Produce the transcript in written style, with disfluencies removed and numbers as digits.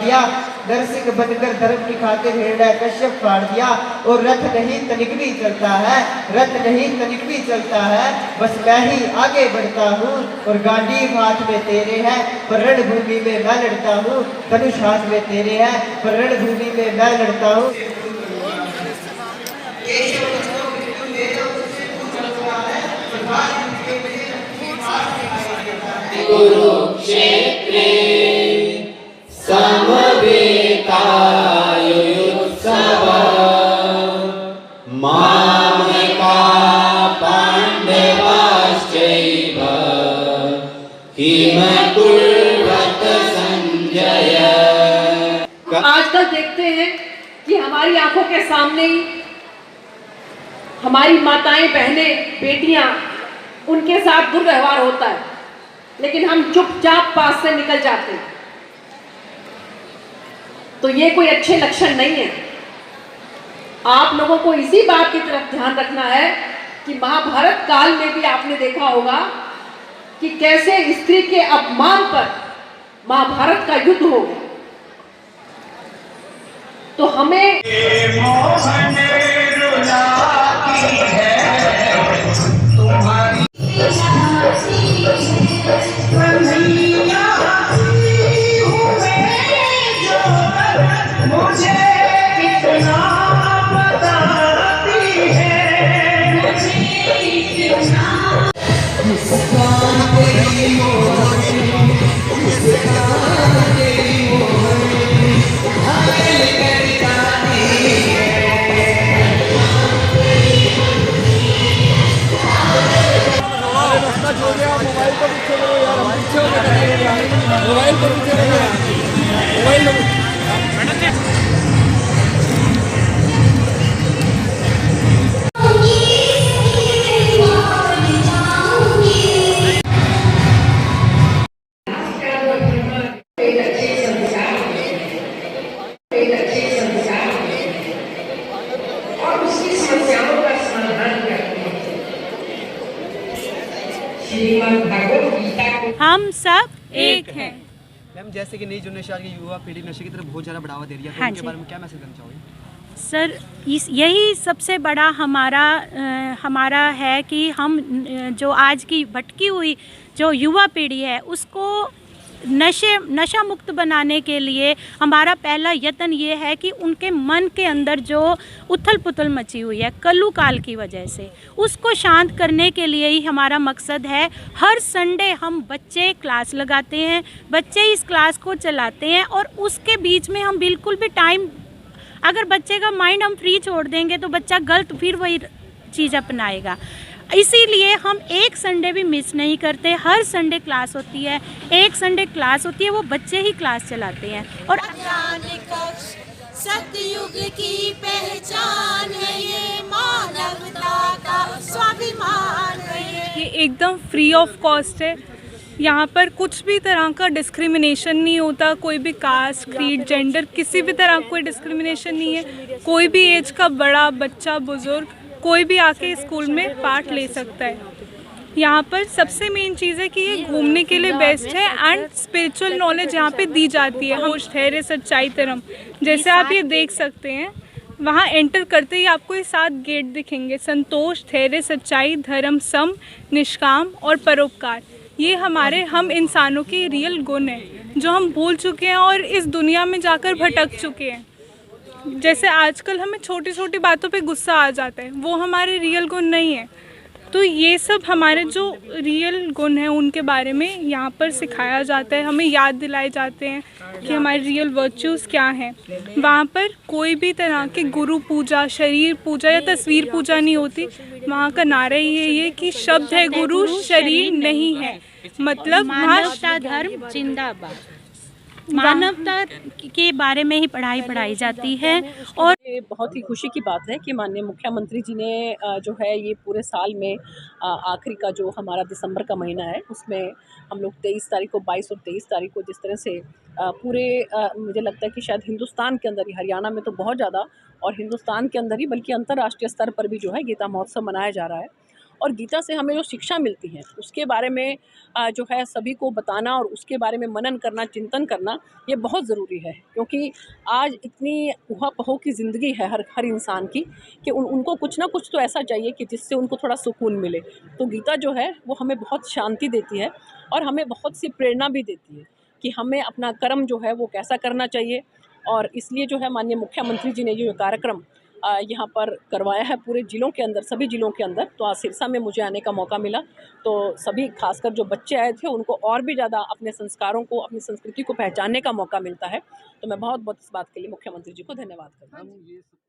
दिया। नरसिंह बनकर धर्म की खातिर हिरण्य कश्यप फाड़ दिया। और रथ नहीं तनिक भी चलता है, रथ नहीं तनिक भी चलता है, बस मैं ही आगे बढ़ता हूँ। और गांडीव हाथ में तेरे है, पर रणभूमि में मैं लड़ता हूँ। धनुष हाथ में तेरे है, पर रणभूमि में मैं लड़ता हूँ। कुरुक्षेत्रे समवेतायुयुत्सवः मामका पाण्डवाश्चैव किम कुर्वत संजय। आजकल देखते हैं कि हमारी आंखों के सामने ही हमारी माताएं, बहनें, बेटियां, उनके साथ दुर्व्यवहार होता है, लेकिन हम चुपचाप पास से निकल जाते हैं। तो ये कोई अच्छे लक्षण नहीं है। आप लोगों को इसी बात की तरफ ध्यान रखना है कि महाभारत काल में भी आपने देखा होगा कि कैसे स्त्री के अपमान पर महाभारत का युद्ध हो गया। तो हमें हम सब एक हैं। मैम, जैसे कि नई जनरेशन आज की युवा पीढ़ी नशे की तरफ बहुत ज़्यादा बढ़ावा दे रही है, तो हाँ उनके जी। बारे में क्या मैसेज देना चाहोगे? सर, यही सबसे बड़ा हमारा है कि हम जो आज की भटकी हुई जो युवा पीढ़ी है उसको नशा मुक्त बनाने के लिए हमारा पहला यत्न ये है कि उनके मन के अंदर जो उथल पुथल मची हुई है कलु काल की वजह से, उसको शांत करने के लिए ही हमारा मकसद है। हर संडे हम बच्चे क्लास लगाते हैं, बच्चे इस क्लास को चलाते हैं और उसके बीच में हम बिल्कुल भी टाइम, अगर बच्चे का माइंड हम फ्री छोड़ देंगे तो बच्चा गलत फिर वही चीज़ अपनाएगा। इसीलिए हम एक संडे भी मिस नहीं करते, हर संडे क्लास होती है, एक संडे क्लास होती है, वो बच्चे ही क्लास चलाते हैं। और सतयुग की पहचान है ये, मानवता का स्वाभिमान है ये एकदम फ्री ऑफ कॉस्ट है। यहाँ पर कुछ भी तरह का डिस्क्रिमिनेशन नहीं होता, कोई भी कास्ट, क्रीड, जेंडर, किसी भी तरह कोई डिस्क्रिमिनेशन नहीं है। कोई भी एज का बड़ा, बच्चा, बुजुर्ग, कोई भी आके स्कूल में पार्ट ले सकता है। यहाँ पर सबसे मेन चीज़ है कि ये घूमने के लिए बेस्ट है एंड स्पिरिचुअल नॉलेज यहाँ पे दी जाती है। होश, धैर्य, सच्चाई, धर्म, जैसे आप ये देख सकते हैं, वहाँ एंटर करते ही आपको ये 7 गेट दिखेंगे: संतोष, धैर्य, सच्चाई, धर्म, सम, निष्काम और परोपकार। ये हम इंसानों के रियल गुण हैं जो हम भूल चुके हैं और इस दुनिया में जाकर भटक चुके हैं। जैसे आजकल हमें छोटी छोटी बातों पे गुस्सा आ जाता है, वो हमारे रियल गुण नहीं है। तो ये सब हमारे जो रियल गुण हैं उनके बारे में यहाँ पर सिखाया जाता है, हमें याद दिलाए जाते हैं कि हमारे रियल वर्च्यूज़ क्या हैं। वहाँ पर कोई भी तरह के गुरु पूजा, शरीर पूजा या तस्वीर पूजा नहीं होती। वहाँ का नारा ही है कि शब्द है गुरु, शरीर नहीं है। मतलब मानवता धर्म जिंदाबाद, मानवता के बारे में ही पढ़ाई जाती है। और ये बहुत ही खुशी की बात है कि माननीय मुख्यमंत्री जी ने जो है ये पूरे साल में आखिरी का जो हमारा दिसंबर का महीना है उसमें हम लोग 23 तारीख को, 22 और 23 तारीख को जिस तरह से पूरे मुझे लगता है कि शायद हिंदुस्तान के अंदर ही, हरियाणा में तो बहुत ज़्यादा और हिंदुस्तान के अंदर ही बल्कि अंतर्राष्ट्रीय स्तर पर भी जो है गीता महोत्सव मनाया जा रहा है। और गीता से हमें जो शिक्षा मिलती है उसके बारे में जो है सभी को बताना और उसके बारे में मनन करना, चिंतन करना ये बहुत ज़रूरी है। क्योंकि आज इतनी ऊहा-पोह की ज़िंदगी है हर इंसान की कि उनको कुछ ना कुछ तो ऐसा चाहिए कि जिससे उनको थोड़ा सुकून मिले। तो गीता जो है वो हमें बहुत शांति देती है और हमें बहुत सी प्रेरणा भी देती है कि हमें अपना कर्म जो है वो कैसा करना चाहिए। और इसलिए जो है माननीय मुख्यमंत्री जी ने ये कार्यक्रम यहाँ पर करवाया है पूरे ज़िलों के अंदर, सभी ज़िलों के अंदर। तो आज सिरसा में मुझे आने का मौका मिला, तो सभी खासकर जो बच्चे आए थे उनको और भी ज़्यादा अपने संस्कारों को, अपनी संस्कृति को पहचानने का मौका मिलता है। तो मैं बहुत-बहुत इस बात के लिए मुख्यमंत्री जी को धन्यवाद करती हूँ।